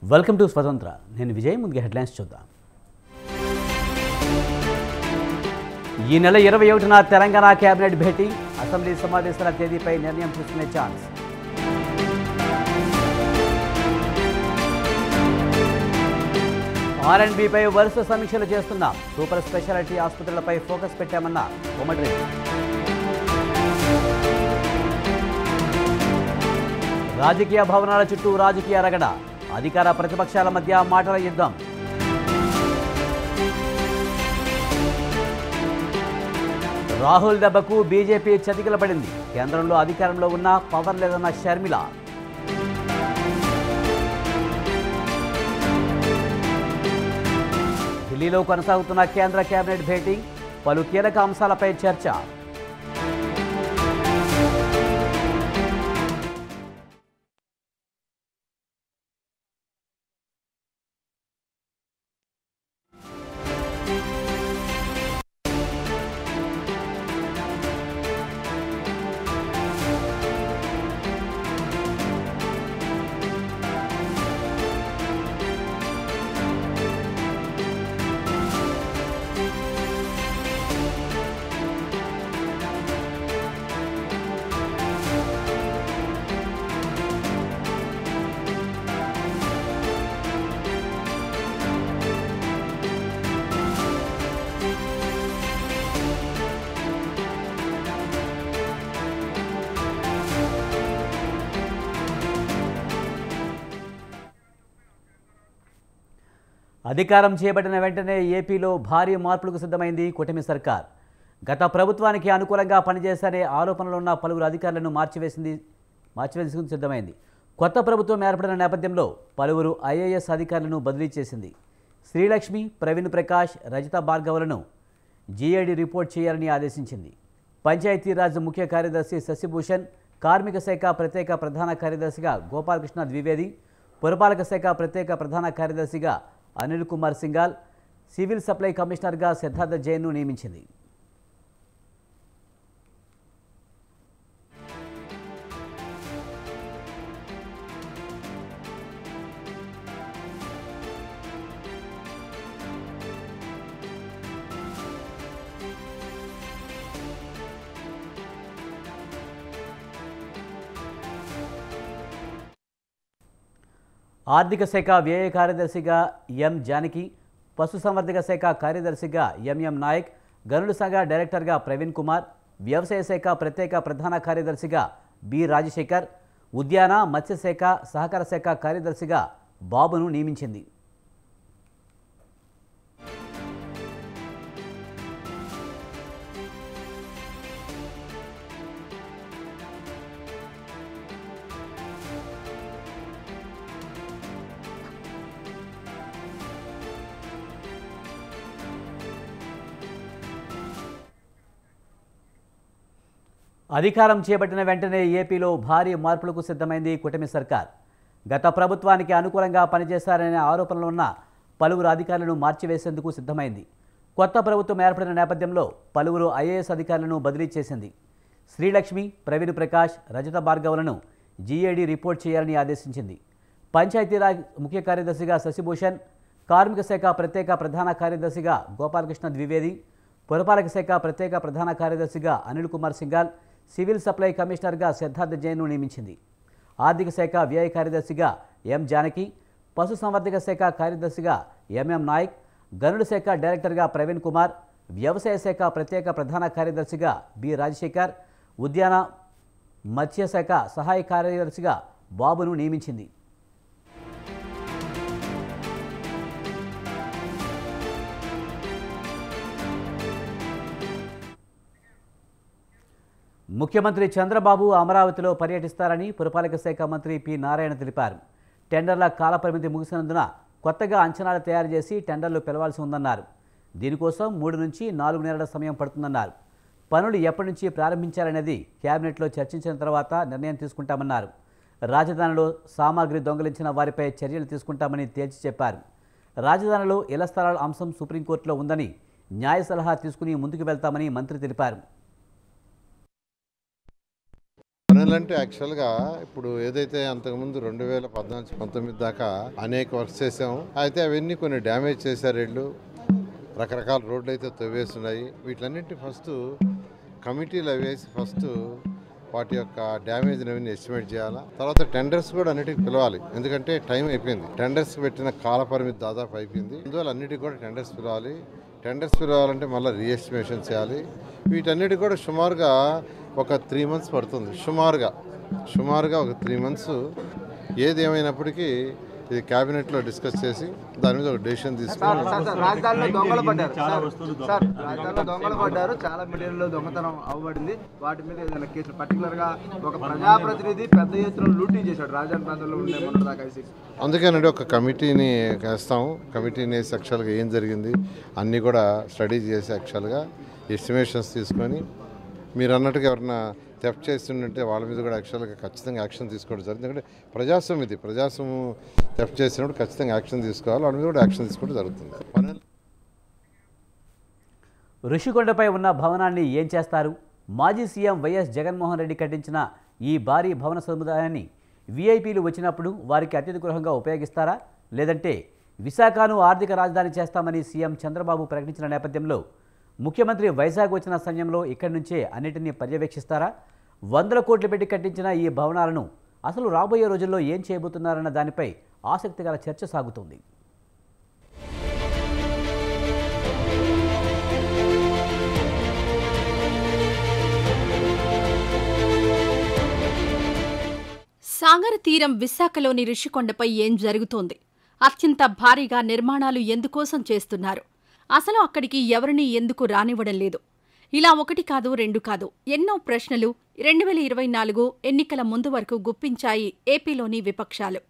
Welcome to స్వతంత్ర. నేను విజయ్. ముందుగా హెడ్లైన్స్ చూద్దాం. ఈ నెల 21న తెలంగాణ కేబినెట్ భేటీ, అసెంబ్లీ సమావేశాల తేదీపై నిర్ణయం తీసుకునే ఛాన్స్. R&Bపై వరుస సమీక్షలు చేస్తున్నాం. సూపర్ స్పెషాలిటీ ఆసుపత్రులపై ఫోకస్ పెట్టామన్న కోమటిరెడ్డి. రాజకీయ భవనాల చుట్టూ రాజకీయ రగడ, అధికార ప్రతిపక్షాల మధ్య మాటల యుద్ధం. రాహుల్ దెబ్బకు బీజేపీ చతికిలపడింది. కేంద్రంలో అధికారంలో ఉన్న పవర్ లేదన్న షర్మిల. ఢిల్లీలో కొనసాగుతున్న కేంద్ర కేబినెట్ భేటీ, పలు కీలక అంశాలపై చర్చ. అధికారం చేపట్టిన వెంటనే ఏపీలో భారీ మార్పులకు సిద్ధమైంది కూటమి సర్కార్. గత ప్రభుత్వానికి అనుకూలంగా పనిచేసే ఆరోపణలున్న పలువురు అధికారులను మార్చివేసేందుకు సిద్ధమైంది. కొత్త ప్రభుత్వం ఏర్పడిన నేపథ్యంలో పలువురు ఐఏఎస్ అధికారులను బదిలీ చేసింది. శ్రీలక్ష్మి, ప్రవీణ్ ప్రకాష్, రజిత భార్గవులను జీఏడీ రిపోర్ట్ చేయాలని ఆదేశించింది. పంచాయతీరాజ్ ముఖ్య కార్యదర్శి శశిభూషణ్, కార్మిక శాఖ ప్రత్యేక ప్రధాన కార్యదర్శిగా గోపాలకృష్ణ ద్వివేది, పురపాలక శాఖ ప్రత్యేక ప్రధాన కార్యదర్శిగా అనిల్ కుమార్ సింఘాల్, సివిల్ సప్లై కమిషనర్గా సిద్ధార్థ జైన్ను నియమించింది. ఆర్థిక శాఖ వ్యయ కార్యదర్శిగా ఎం జానకి, పశుసంవర్ధక శాఖ కార్యదర్శిగా ఎంఎం నాయక్, గనుల శాఖ డైరెక్టర్గా ప్రవీణ్ కుమార్, వ్యవసాయ శాఖ ప్రత్యేక ప్రధాన కార్యదర్శిగా బి రాజశేఖర్, ఉద్యాన మత్స్యశాఖ సహకార శాఖ కార్యదర్శిగా బాబును నియమించింది. అధికారం చేపట్టిన వెంటనే ఏపీలో భారీ మార్పులకు సిద్ధమైంది కూటమి సర్కార్. గత ప్రభుత్వానికి అనుకూలంగా పనిచేశారనే ఆరోపణలున్న పలువురు అధికారులను మార్చివేసేందుకు సిద్ధమైంది. కొత్త ప్రభుత్వం ఏర్పడిన నేపథ్యంలో పలువురు ఐఏఎస్ అధికారులను బదిలీ చేసింది. శ్రీలక్ష్మి, ప్రవీణ్ ప్రకాష్, రజిత భార్గవులను జీఏడీ రిపోర్ట్ చేయాలని ఆదేశించింది. పంచాయతీరాజ్ ముఖ్య కార్యదర్శిగా శశిభూషణ్, కార్మిక శాఖ ప్రత్యేక ప్రధాన కార్యదర్శిగా గోపాలకృష్ణ ద్వివేది, పురపాలక శాఖ ప్రత్యేక ప్రధాన కార్యదర్శిగా అనిల్ కుమార్ సింఘాల్, సివిల్ సప్లై కమిషనర్గా సిద్ధార్థ జైన్ను నియమించింది. ఆర్థిక శాఖ వ్యయ కార్యదర్శిగా ఎం జానకి, పశుసంవర్ధక శాఖ కార్యదర్శిగా ఎంఎం నాయక్, గనుల శాఖ డైరెక్టర్గా ప్రవీణ్ కుమార్, వ్యవసాయ శాఖ ప్రత్యేక ప్రధాన కార్యదర్శిగా బి రాజశేఖర్, ఉద్యాన మత్స్యశాఖ సహాయ కార్యదర్శిగా బాబును నియమించింది. ముఖ్యమంత్రి చంద్రబాబు అమరావతిలో పర్యటిస్తారని పురపాలక శాఖ మంత్రి పి నారాయణ తెలిపారు. టెండర్ల కాలపరిమితి ముగిసినందున కొత్తగా అంచనాలు తయారు చేసి టెండర్లు పిలవాల్సి ఉందన్నారు. దీనికోసం 3 నుంచి 4 నెలల సమయం పడుతుందన్నారు. పనులు ఎప్పటి నుంచి ప్రారంభించాలనేది కేబినెట్లో చర్చించిన తర్వాత నిర్ణయం తీసుకుంటామన్నారు. రాజధానిలో సామాగ్రి దొంగిలించిన వారిపై చర్యలు తీసుకుంటామని తేల్చి చెప్పారు. రాజధానిలో ఇళ్ల స్థలాల అంశం సుప్రీంకోర్టులో ఉందని న్యాయ సలహా తీసుకుని ముందుకు వెళ్తామని మంత్రి తెలిపారు. పనులంటే యాక్చువల్గా ఇప్పుడు ఏదైతే అంతకుముందు 2014-19 దాకా అనేక వర్క్స్ చేసాము. అయితే అవన్నీ కొన్ని డ్యామేజ్ చేశారు. వీళ్ళు రకరకాల రోడ్లు అయితే తవ్వేస్తున్నాయి. వీటిలన్నింటి ఫస్ట్ కమిటీలు వేసి ఫస్ట్ వాటి యొక్క డ్యామేజ్ అవన్నీ ఎస్టిమేట్ చేయాలా. తర్వాత టెండర్స్ కూడా అన్నిటికీ పిలవాలి, ఎందుకంటే టైం అయిపోయింది. టెండర్స్ పెట్టిన కాల పరిమితి దాదాపు అయిపోయింది. అందువల్ల అన్నిటికీ కూడా టెండర్స్ పిలవాలి. టెండర్స్ పిలవాలంటే మళ్ళీ రీఎస్టిమేషన్ చేయాలి. వీటన్నిటికి కూడా సుమారుగా ఒక 3 months పడుతుంది. సుమారుగా ఒక 3 months. ఏది ఏమైనప్పటికీ ఇది క్యాబినెట్లో డిస్కస్ చేసి దాని మీద ఒక డెసిషన్ తీసుకుని రాజధానిలో దొంగలు పడ్డారు, చాలా మెటీరియల్ దొంగతనం అవ్వబడింది. వాటి మీద ఏదైనా కేసులు పర్టికులర్గా ఒక ప్రజాప్రతినిధి పెద్ద ఎత్తున లూటీ చేశాడు రాజధాని ప్రాంతంలో ఉండే మొన్నటిదాకా. అందుకేనండి ఒక కమిటీని వేస్తాము. కమిటీని వేసి యాక్చువల్గా ఏం జరిగింది అన్నీ కూడా స్టడీ చేసి యాక్చువల్గా ఎస్టిమేషన్స్ తీసుకొని మీరు అన్నట్టుగా ఎవరన్నా థెఫ్ట్ చేస్తుంటే వాళ్ళ మీద కూడా యాక్చువల్గా ఖచ్చితంగా యాక్షన్ తీసుకోవడం జరుగుతుంది. ఎందుకంటే ప్రజాస్వామ్యం థెఫ్ట్ చేసినప్పుడు ఖచ్చితంగా యాక్షన్ తీసుకోవాలి. వాళ్ళ మీద కూడా యాక్షన్ తీసుకోవడం జరుగుతుంది. ఋషికొండపై ఉన్న భవనాన్ని ఏం చేస్తారు? మాజీ సీఎం వైఎస్ జగన్మోహన్ రెడ్డి కట్టించిన ఈ భారీ భవన సముదాయాన్ని వీఐపీలు వచ్చినప్పుడు వారికి అతిథి గృహంగా ఉపయోగిస్తారా? లేదంటే విశాఖను ఆర్థిక రాజధాని చేస్తామని సీఎం చంద్రబాబు ప్రకటించిన నేపథ్యంలో ముఖ్యమంత్రి వైజాగ్ వచ్చిన సమయంలో ఇక్కడి నుంచే అన్నిటినీ పర్యవేక్షిస్తారా? 100 కోట్లు పెట్టి కట్టించిన ఈ భవనాలను అసలు రాబోయే రోజుల్లో ఏం చేయబోతున్నారన్న దానిపై ఆసక్తికర చర్చ సాగుతోంది. సాగర తీరం విశాఖలోని ఋషికొండపై ఏం జరుగుతోంది? అత్యంత భారీగా నిర్మాణాలు ఎందుకోసం చేస్తున్నారు? అసలు అక్కడికి ఎవరిని ఎందుకు రానివ్వడం లేదు? ఇలా 1 కాదు 2 కాదు ఎన్నో ప్రశ్నలు 2024 ఎన్నికల ముందు వరకు గుప్పించాయి ఏపీలోని విపక్షాలు.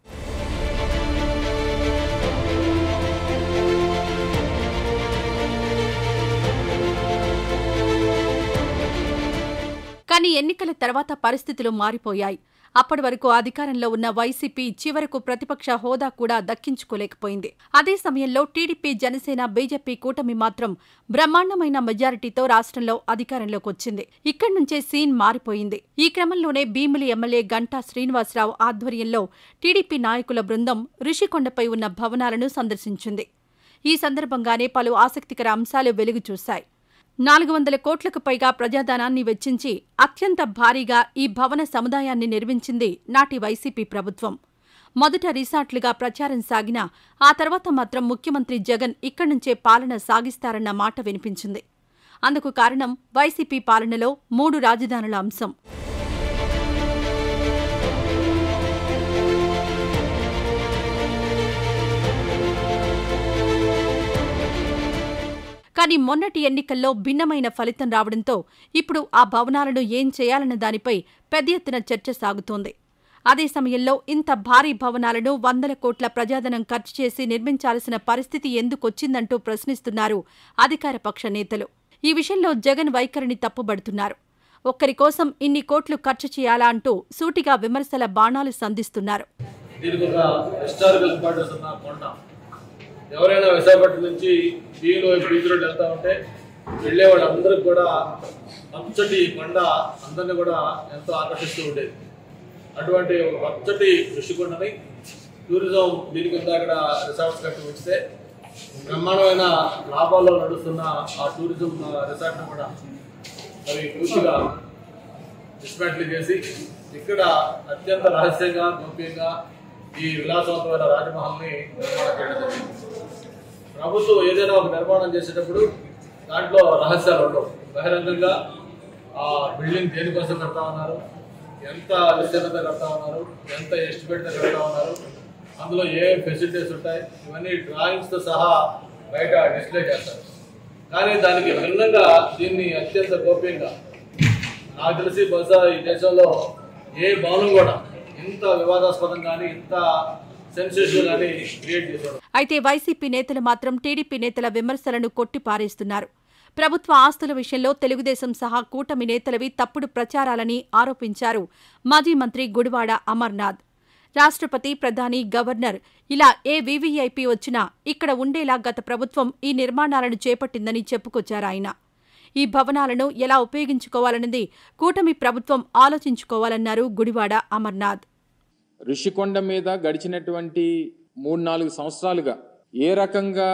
కానీ ఎన్నికల తర్వాత పరిస్థితులు మారిపోయాయి. అప్పటి వరకు అధికారంలో ఉన్న వైసీపీ చివరకు ప్రతిపక్ష హోదా కూడా దక్కించుకోలేకపోయింది. అదే సమయంలో టీడీపీ, జనసేన, బీజేపీ కూటమి మాత్రం బ్రహ్మాండమైన మెజారిటీతో రాష్ట్రంలో అధికారంలోకి వచ్చింది. ఇక్కడి నుంచే సీన్ మారిపోయింది. ఈ క్రమంలోనే భీమిలి ఎమ్మెల్యే గంటా శ్రీనివాసరావు ఆధ్వర్యంలో టీడీపీ నాయకుల బృందం ఋషికొండపై ఉన్న భవనాలను సందర్శించింది. ఈ సందర్భంగానే పలు ఆసక్తికర అంశాలు వెలుగు చూశాయి. 400 కోట్లకు పైగా ప్రజాధనాన్ని వెచ్చించి అత్యంత భారీగా ఈ భవన సముదాయాన్ని నిర్మించింది నాటి వైసీపీ ప్రభుత్వం. మొదట రిసార్ట్లుగా ప్రచారం సాగినా ఆ తర్వాత మాత్రం ముఖ్యమంత్రి జగన్ ఇక్కడి నుంచే పాలన సాగిస్తారన్న మాట వినిపించింది. అందుకు కారణం వైసీపీ పాలనలో 3 రాజధానుల అంశం. కానీ మొన్నటి ఎన్నికల్లో భిన్నమైన ఫలితం రావడంతో ఇప్పుడు ఆ భవనాలను ఏం చేయాలన్న దానిపై పెద్ద ఎత్తున చర్చ సాగుతోంది. అదే సమయంలో ఇంత భారీ భవనాలను 100 కోట్ల ప్రజాధనం ఖర్చు చేసి నిర్మించాల్సిన పరిస్థితి ఎందుకొచ్చిందంటూ ప్రశ్నిస్తున్నారు అధికార పక్ష నేతలు. ఈ విషయంలో జగన్ వైఖరిని తప్పుబడుతున్నారు. ఒక్కరి కోసం ఇన్ని కోట్లు ఖర్చు చేయాలా అంటూ సూటిగా విమర్శల బాణాలు సంధిస్తున్నారు. ఎవరైనా విశాఖపట్నం నుంచి బీచ్ రోడ్ వెళ్తా ఉంటే వెళ్ళే వాళ్ళందరికీ కూడా పచ్చటి కొండ అందరినీ కూడా ఎంతో ఆకర్షిస్తూ ఉండేది. అటువంటి పచ్చటి ఋషికొండని టూరిజం దీని కింద అక్కడ రిసార్ట్స్ కట్టి ఉంచితే బ్రహ్మాండమైన లాభాల్లో నడుస్తున్న ఆ టూరిజం రిసార్ట్ని కూడా మరి పూర్తిగా డిస్మాంటిల్ చేసి ఇక్కడ అత్యంత రహస్యంగా గోప్యంగా ఈ విలాసవంతమైన రాజమహల్ని నిర్మాణం చేయడం జరిగింది. ప్రభుత్వం ఏదైనా ఒక నిర్మాణం చేసేటప్పుడు దాంట్లో రహస్యాలు ఉండవు. బహిరంగంగా ఆ బిల్డింగ్ దేనికోసం కడతా ఉన్నారు, ఎంత విస్తీర్ణత కడతా ఉన్నారు, ఎంత ఎస్టిమేట్తో కడతా ఉన్నారు, అందులో ఏ ఫెసిలిటీస్ ఉంటాయి, ఇవన్నీ డ్రాయింగ్స్తో సహా బయట డిస్ప్లే చేస్తారు. కానీ దానికి భిన్నంగా దీన్ని అత్యంత గోప్యంగా నాకు తెలిసి బహుశా ఈ దేశంలో ఏ భవనం కూడా ఇంత వివాదాస్పదం కానీ ఇంత సెన్సేషన్ కానీ క్రియేట్ చేశారు. అయితే వైసీపీ నేతలు మాత్రం టీడీపీ నేతల విమర్శలను కొట్టిపారేస్తున్నారు. ప్రభుత్వ ఆస్తుల విషయంలో తెలుగుదేశం సహా కూటమి నేతలవి తప్పుడు ప్రచారాలని ఆరోపించారు మాజీ మంత్రి గుడివాడ అమర్నాథ్. రాష్ట్రపతి, ప్రధాని, గవర్నర్ ఇలా ఏ వీవీఐపీ వచ్చినా ఇక్కడ ఉండేలా గత ప్రభుత్వం ఈ నిర్మాణాలను చేపట్టిందని చెప్పుకొచ్చారాయన. ఈ భవనాలను ఎలా ఉపయోగించుకోవాలన్నది కూటమి ప్రభుత్వం ఆలోచించుకోవాలన్నారు గుడివాడ అమర్నాథ్. ఋషికొండ మీద గడిచినటువంటి 3-4 సంవత్సరాలుగా ఏ రకంగా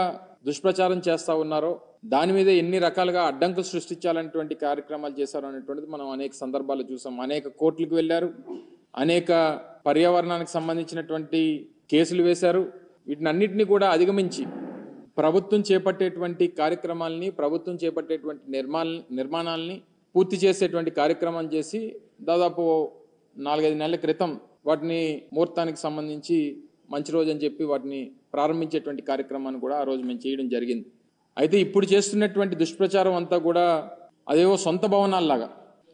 దుష్ప్రచారం చేస్తా ఉన్నారో, దాని మీద ఎన్ని రకాలుగా అడ్డంకులు సృష్టించాలనేటువంటి కార్యక్రమాలు చేశారు అనేటువంటిది మనం అనేక సందర్భాలు చూసాం. అనేక కోర్టులకు వెళ్ళారు, అనేక పర్యావరణానికి సంబంధించినటువంటి కేసులు వేశారు. వీటినన్నిటిని కూడా అధిగమించి ప్రభుత్వం చేపట్టేటువంటి కార్యక్రమాలని, ప్రభుత్వం చేపట్టేటువంటి నిర్మాణాలని పూర్తి చేసేటువంటి కార్యక్రమం చేసి దాదాపు 4-5 నెలల క్రితం వాటిని ముహూర్తానికి సంబంధించి మంచి రోజు అని చెప్పి వాటిని ప్రారంభించేటువంటి కార్యక్రమాన్ని కూడా ఆ రోజు మేము చేయడం జరిగింది. అయితే ఇప్పుడు చేస్తున్నటువంటి దుష్ప్రచారం అంతా కూడా అదేవో సొంత భవనాల్లాగా,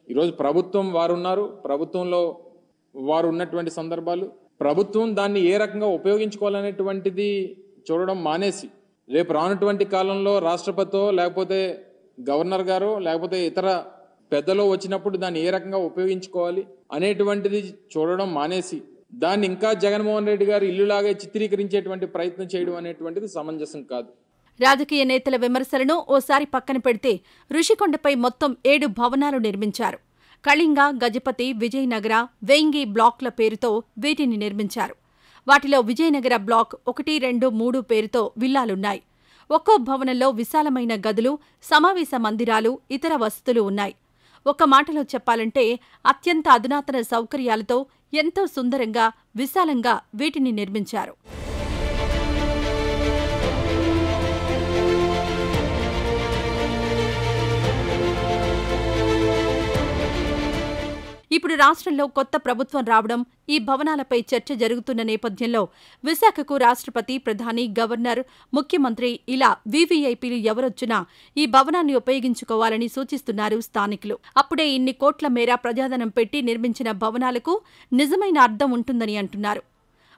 ఈరోజు ప్రభుత్వం వారు ఉన్నారు, ప్రభుత్వంలో వారు ఉన్నటువంటి సందర్భాలు, ప్రభుత్వం దాన్ని ఏ రకంగా ఉపయోగించుకోవాలనేటువంటిది చూడడం మానేసి రేపు రానటువంటి కాలంలో రాష్ట్రపతితో లేకపోతే గవర్నర్ గారో లేకపోతే ఇతర పెద్దలో వచ్చినప్పుడు దాన్ని ఏ రకంగా ఉపయోగించుకోవాలి అనేటువంటిది చూడడం మానేసి దాన్ని ఇంకా జగన్మోహన్ రెడ్డి గారు ఇల్లులాగే చిత్రీకరించేటువంటి ప్రయత్నం చేయడం అనేటువంటిది సమంజసం కాదు. రాజకీయ నేతల విమర్శలను ఓసారి పక్కన పెడితే ఋషికొండపై మొత్తం 7 భవనాలు నిర్మించారు. కళింగ, గజపతి, విజయనగర, వేంగి బ్లాక్ల పేరుతో వీటిని నిర్మించారు. వాటిలో విజయనగర బ్లాక్ 1, 2, 3 పేరుతో విల్లాలున్నాయి. ఒక్కో భవనంలో విశాలమైన గదులు, సమావేశ మందిరాలు, ఇతర వసతులు ఉన్నాయి. ఒక్క మాటలో చెప్పాలంటే అత్యంత అధునాతన సౌకర్యాలతో ఎంతో సుందరంగా, విశాలంగా వీటిని నిర్మించారు. ఇప్పుడు రాష్ట్రంలో కొత్త ప్రభుత్వం రావడం, ఈ భవనాలపై చర్చ జరుగుతున్న నేపథ్యంలో విశాఖకు రాష్ట్రపతి, ప్రధాని, గవర్నర్, ముఖ్యమంత్రి ఇలా వీవీఐపీలు ఎవరొచ్చినా ఈ భవనాన్ని ఉపయోగించుకోవాలని సూచిస్తున్నారు స్థానికులు. అప్పుడే ఇన్ని కోట్ల మేర ప్రజాధనం పెట్టి నిర్మించిన భవనాలకు నిజమైన అర్థం ఉంటుందని అంటున్నారు.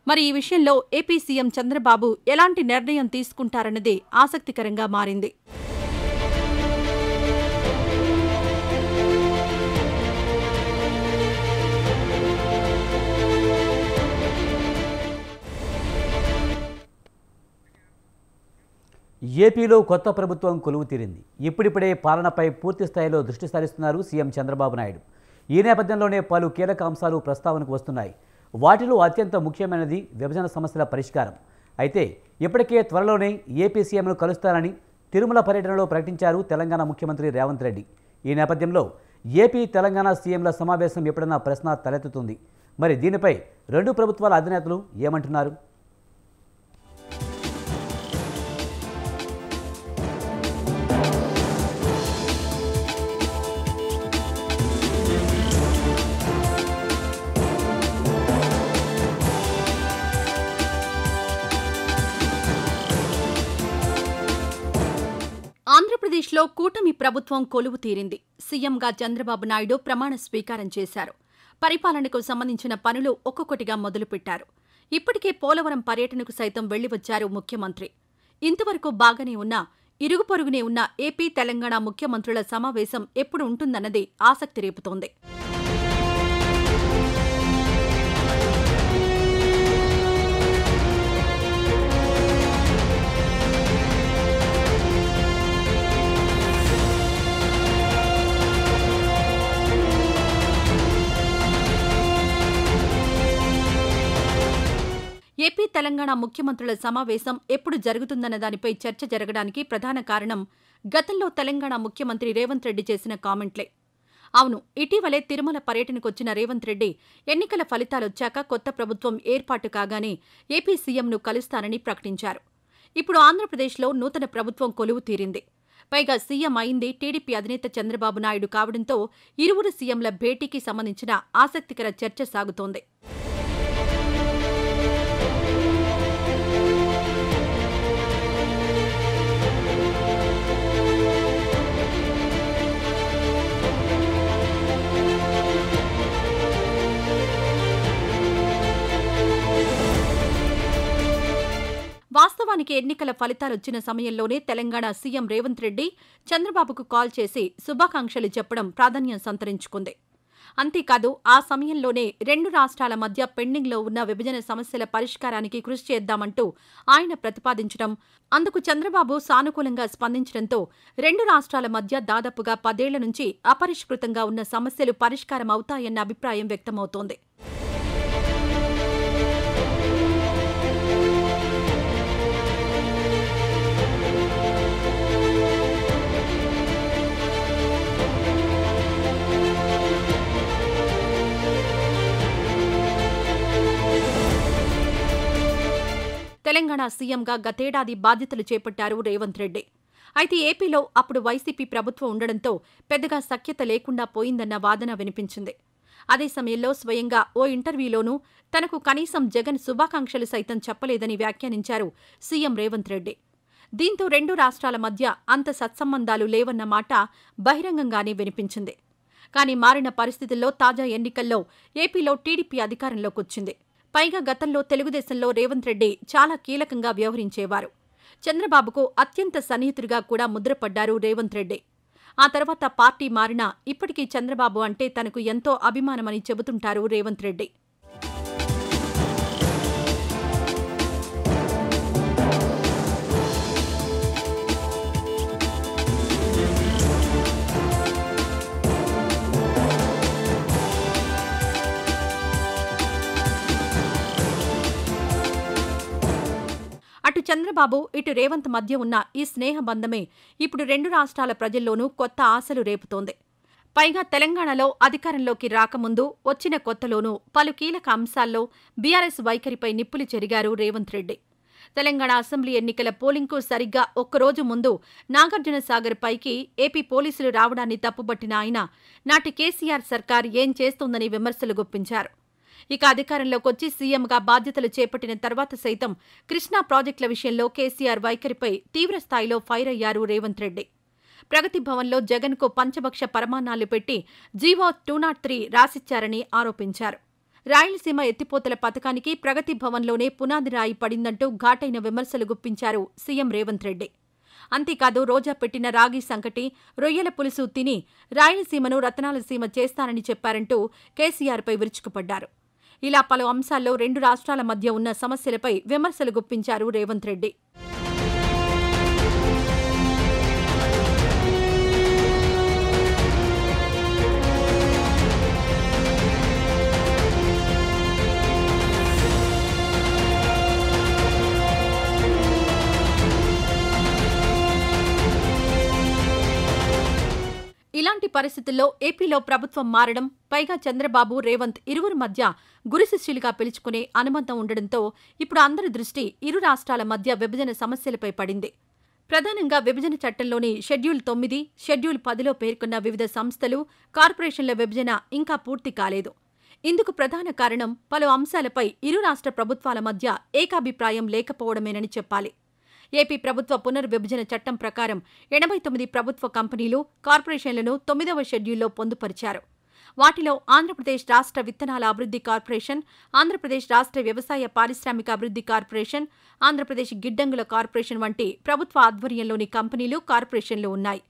మరి ఈ విషయంలో ఏపీ సీఎం చంద్రబాబు ఎలాంటి నిర్ణయం తీసుకుంటారన్నదే ఆసక్తికరంగా మారింది. ఏపీలో కొత్త ప్రభుత్వం కొలువు తీరింది. ఇప్పుడిప్పుడే పాలనపై పూర్తి స్థాయిలో దృష్టి సారిస్తున్నారు సీఎం చంద్రబాబు నాయుడు. ఈ నేపథ్యంలోనే పలు కీలక అంశాలు ప్రస్తావనకు వస్తున్నాయి. వాటిలో అత్యంత ముఖ్యమైనది విభజన సమస్యల పరిష్కారం. అయితే ఇప్పటికే త్వరలోనే ఏపీ సీఎంను కలుస్తారని తిరుమల పర్యటనలో ప్రకటించారు తెలంగాణ ముఖ్యమంత్రి రేవంత్ రెడ్డి. ఈ నేపథ్యంలో ఏపీ, తెలంగాణ సీఎంల సమావేశం ఎప్పుడన్నా ప్రశ్న తలెత్తుతుంది. మరి దీనిపై రెండు ప్రభుత్వాల అధినేతలు ఏమంటున్నారు? ఆంధ్రప్రదేశ్లో కూటమి ప్రభుత్వం కొలువు తీరింది. సీఎంగా చంద్రబాబు నాయుడు ప్రమాణ స్వీకారం చేశారు. పరిపాలనకు సంబంధించిన పనులు ఒక్కొక్కటిగా మొదలుపెట్టారు. ఇప్పటికే పోలవరం పర్యటనకు సైతం వెళ్లివచ్చారు ముఖ్యమంత్రి. ఇంతవరకు బాగానే ఉన్నా ఇరుగు పొరుగునే ఉన్న ఏపీ, తెలంగాణ ముఖ్యమంత్రుల సమావేశం ఎప్పుడు ఉంటుందన్నది ఆసక్తి రేపుతోంది. ఏపీ, తెలంగాణ ముఖ్యమంత్రుల సమావేశం ఎప్పుడు జరుగుతుందన్న దానిపై చర్చ జరగడానికి ప్రధాన కారణం గతంలో తెలంగాణ ముఖ్యమంత్రి రేవంత్ రెడ్డి చేసిన కామెంట్లే. అవును, ఇటీవలే తిరుమల పర్యటనకొచ్చిన రేవంత్ రెడ్డి ఎన్నికల ఫలితాలొచ్చాక కొత్త ప్రభుత్వం ఏర్పాటు కాగానే ఏపీ సీఎంను కలుస్తానని ప్రకటించారు. ఇప్పుడు ఆంధ్రప్రదేశ్లో నూతన ప్రభుత్వం కొలువు తీరింది. పైగా సీఎం అయింది టీడీపీ అధినేత చంద్రబాబు నాయుడు కావడంతో ఇరువురు సీఎంల భేటీకి సంబంధించిన ఆసక్తికర చర్చ సాగుతోంది. వాస్తవానికి ఎన్నికల ఫలితాలొచ్చిన సమయంలోనే తెలంగాణ సీఎం రేవంత్ రెడ్డి చంద్రబాబుకు కాల్ చేసి శుభాకాంక్షలు చెప్పడం ప్రాధాన్యం సంతరించుకుంది. అంతేకాదు ఆ సమయంలోనే రెండు రాష్ట్రాల మధ్య పెండింగ్లో ఉన్న విభజన సమస్యల పరిష్కారానికి కృషి చేద్దామంటూ ఆయన ప్రతిపాదించడం, అందుకు చంద్రబాబు సానుకూలంగా స్పందించడంతో రెండు రాష్ట్రాల మధ్య దాదాపుగా 10 ఏళ్ల నుంచి అపరిష్కృతంగా ఉన్న సమస్యలు పరిష్కారం అవుతాయన్న అభిప్రాయం వ్యక్తమవుతోంది. తెలంగాణ సీఎంగా గతేడాది బాధ్యతలు చేపట్టారు రేవంత్ రెడ్డి. అయితే ఏపీలో అప్పుడు వైసీపీ ప్రభుత్వం ఉండడంతో పెద్దగా సఖ్యత లేకుండా పోయిందన్న వాదన వినిపించింది. అదే సమయంలో స్వయంగా ఓ ఇంటర్వ్యూలోనూ తనకు కనీసం జగన్ శుభాకాంక్షలు సైతం చెప్పలేదని వ్యాఖ్యానించారు సీఎం రేవంత్ రెడ్డి. దీంతో రెండు రాష్ట్రాల మధ్య అంత సత్సంబంధాలు లేవన్న మాట బహిరంగంగానే వినిపించింది. కానీ మారిన పరిస్థితుల్లో తాజా ఎన్నికల్లో ఏపీలో టీడీపీ అధికారంలోకొచ్చింది. పైగా గతంలో తెలుగుదేశంలో రేవంత్ రెడ్డి చాలా కీలకంగా వ్యవహరించేవారు. చంద్రబాబుకు అత్యంత సన్నిహితుడిగా కూడా ముద్రపడ్డారు రేవంత్ రెడ్డి. ఆ తర్వాత పార్టీ మారినా ఇప్పటికీ చంద్రబాబు అంటే తనకు ఎంతో అభిమానమని చెబుతుంటారు రేవంత్ రెడ్డి. అటు చంద్రబాబు ఇటు రేవంత్ మధ్య ఉన్న ఈ స్నేహబంధమే ఇప్పుడు రెండు రాష్ట్రాల ప్రజల్లోనూ కొత్త ఆశలు రేపుతోంది. పైగా తెలంగాణలో అధికారంలోకి రాకముందు వచ్చిన కొత్తలోనూ పలు కీలక అంశాల్లో బీఆర్ఎస్ వైఖరిపై నిప్పులు చెరిగారు రేవంత్ రెడ్డి. తెలంగాణ అసెంబ్లీ ఎన్నికల పోలింగ్కు సరిగ్గా ఒక్కరోజు ముందు నాగార్జున సాగర్ పైకి ఏపీ పోలీసులు రావడాన్ని తప్పుబట్టిన ఆయన నాటి కేసీఆర్ సర్కార్ ఏం చేస్తోందని విమర్శలు గుప్పించారు. ఇక అధికారంలోకొచ్చి సీఎంగా బాధ్యతలు చేపట్టిన తర్వాత సైతం కృష్ణా ప్రాజెక్టుల విషయంలో కేసీఆర్ వైఖరిపై తీవ్రస్థాయిలో ఫైర్ అయ్యారు రేవంత్ రెడ్డి. ప్రగతి భవన్లో జగన్కు పంచభక్ష పరమాన్నాలు పెట్టి జీవో 203 రాసిచ్చారని ఆరోపించారు. రాయలసీమ ఎత్తిపోతల పథకానికి ప్రగతి భవన్లోనే పునాది రాయి పడిందంటూ ఘాటైన విమర్శలు గుప్పించారు సీఎం రేవంత్ రెడ్డి. అంతేకాదు రోజా పెట్టిన రాగి సంకటి, రొయ్యల పులుసు తిని రాయలసీమను రతనాలసీమ చేస్తానని చెప్పారంటూ కేసీఆర్పై విరుచుకుపడ్డారు. ఇలా పలు అంశాల్లో రెండు రాష్ట్రాల మధ్య ఉన్న సమస్యలపై విమర్శలు గుప్పించారు రేవంత్ రెడ్డి. ఇలాంటి పరిస్థితుల్లో ఏపీలో ప్రభుత్వం మారడం, పైగా చంద్రబాబు, రేవంత్ ఇరువురి మధ్య గురుశిష్యులుగా పిలుచుకునే అనుబంధం ఉండడంతో ఇప్పుడు అందరి దృష్టి ఇరు రాష్ట్రాల మధ్య విభజన సమస్యలపై పడింది. ప్రధానంగా విభజన చట్టంలోని షెడ్యూల్ 9, షెడ్యూల్ 10లో పేర్కొన్న వివిధ సంస్థలు, కార్పొరేషన్ల విభజన ఇంకా పూర్తి కాలేదు. ఇందుకు ప్రధాన కారణం పలు అంశాలపై ఇరు రాష్ట్ర ప్రభుత్వాల మధ్య ఏకాభిప్రాయం లేకపోవడమేనని చెప్పాలి. ఏపీ ప్రభుత్వ పునర్విభజన చట్టం ప్రకారం 89 ప్రభుత్వ కంపెనీలు, కార్పొరేషన్లను 9వ షెడ్యూల్లో పొందుపరిచారు. వాటిలో ఆంధ్రప్రదేశ్ రాష్ట్ర విత్తనాల అభివృద్ధి కార్పొరేషన్, ఆంధ్రప్రదేశ్ రాష్ట్ర వ్యవసాయ పారిశ్రామిక అభివృద్ధి కార్పొరేషన్, ఆంధ్రప్రదేశ్ గిడ్డంగుల కార్పొరేషన్ వంటి ప్రభుత్వ ఆధ్వర్యంలోని కంపెనీలు, కార్పొరేషన్లు ఉన్నాయి.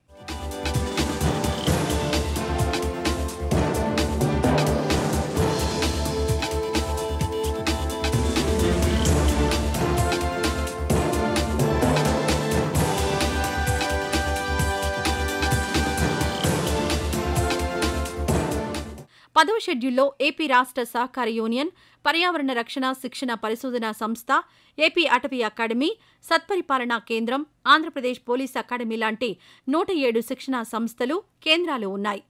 పదవ షెడ్యూల్లో ఏపీ రాష్ట్ర సహకార యూనియన్, పర్యావరణ రక్షణ శిక్షణ పరిశోధనా సంస్థ, ఏపీ అటవీ అకాడమీ, సత్పరిపాలనా కేంద్రం, ఆంధ్రప్రదేశ్ పోలీస్ అకాడమీ లాంటి 107 శిక్షణా సంస్థలు, కేంద్రాలు ఉన్నాయి.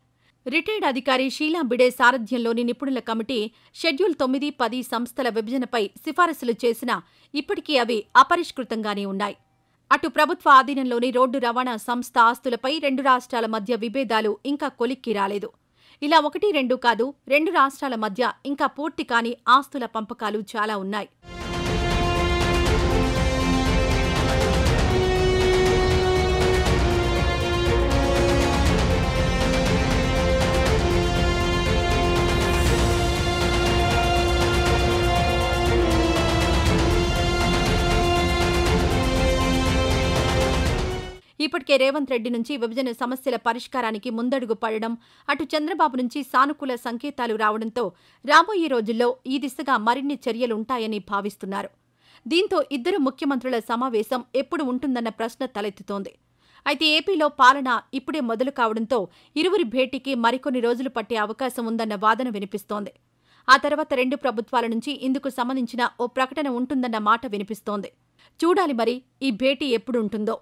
రిటైర్డ్ అధికారి షీలా బిడే సారథ్యంలోని నిపుణుల కమిటీ షెడ్యూల్ 9, 10 సంస్థల విభజనపై సిఫారసులు చేసినా ఇప్పటికీ అవి అపరిష్కృతంగానే ఉన్నాయి. అటు ప్రభుత్వ ఆధీనంలోని రోడ్డు రవాణా సంస్థ ఆస్తులపై రెండు రాష్ట్రాల మధ్య విభేదాలు ఇంకా కొలిక్కి రాలేదు. ఇలా 1, 2 కాదు, రెండు రాష్ట్రాల మధ్య ఇంకా పూర్తి కాని ఆస్తుల పంపకాలు చాలా ఉన్నాయి. ఇప్పటికే రేవంత్ రెడ్డి నుంచి విభజన సమస్యల పరిష్కారానికి ముందడుగు పడడం, అటు చంద్రబాబు నుంచి సానుకూల సంకేతాలు రావడంతో రాబోయే రోజుల్లో ఈ దిశగా మరిన్ని చర్యలుంటాయని భావిస్తున్నారు. దీంతో ఇద్దరు ముఖ్యమంత్రుల సమావేశం ఎప్పుడు ఉంటుందన్న ప్రశ్న తలెత్తుతోంది. అయితే ఏపీలో పాలన ఇప్పుడే మొదలు కావడంతో ఇరువురి భేటీకి మరికొన్ని రోజులు పట్టే అవకాశం ఉందన్న వాదన వినిపిస్తోంది. ఆ తర్వాత రెండు ప్రభుత్వాల నుంచి ఇందుకు సంబంధించిన ఓ ప్రకటన ఉంటుందన్న మాట వినిపిస్తోంది. చూడాలి మరి ఈ భేటీ ఎప్పుడు ఉంటుందో.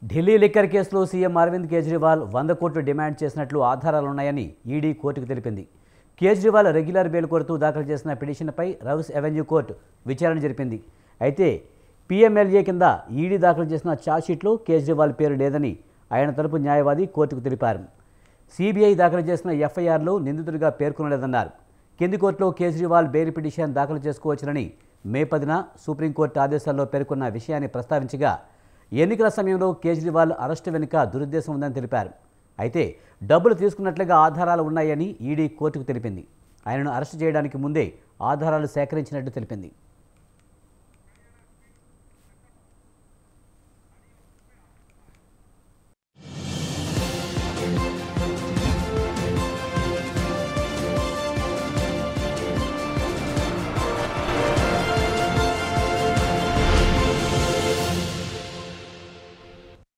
ఢిల్లీ లిక్కర్ కేసులో సీఎం అరవింద్ కేజ్రీవాల్ 100 కోట్లు డిమాండ్ చేసినట్లు ఆధారాలున్నాయని ఈడీ కోర్టుకు తెలిపింది. కేజ్రీవాల్ రెగ్యులర్ బెయిల్ కోరుతూ దాఖలు చేసిన పిటిషన్పై రౌస్ అవెన్యూ కోర్టు విచారణ జరిపింది. అయితే పీఎంఎల్ఏ కింద ఈడీ దాఖలు చేసిన ఛార్జ్షీట్లో కేజ్రీవాల్ పేరు లేదని ఆయన తరపు న్యాయవాది కోర్టుకు తెలిపారు. సిబిఐ దాఖలు చేసిన ఎఫ్ఐఆర్లో నిందితుడిగా పేర్కొనలేదన్నారు. కింది కోర్టులో కేజ్రీవాల్ బెయిల్ పిటిషన్ దాఖలు చేసుకోవచ్చునని మే 10న సుప్రీంకోర్టు ఆదేశాల్లో పేర్కొన్న విషయాన్ని ప్రస్తావించగా ఎన్నికల సమయంలో కేజ్రీవాల్ అరెస్టు వెనుక దురుద్దేశం ఉందని తెలిపారు. అయితే డబ్బులు తీసుకున్నట్లుగా ఆధారాలు ఉన్నాయని ఈడీ కోర్టుకు తెలిపింది. ఆయనను అరెస్టు చేయడానికి ముందే ఆధారాలు సేకరించినట్టు తెలిపింది.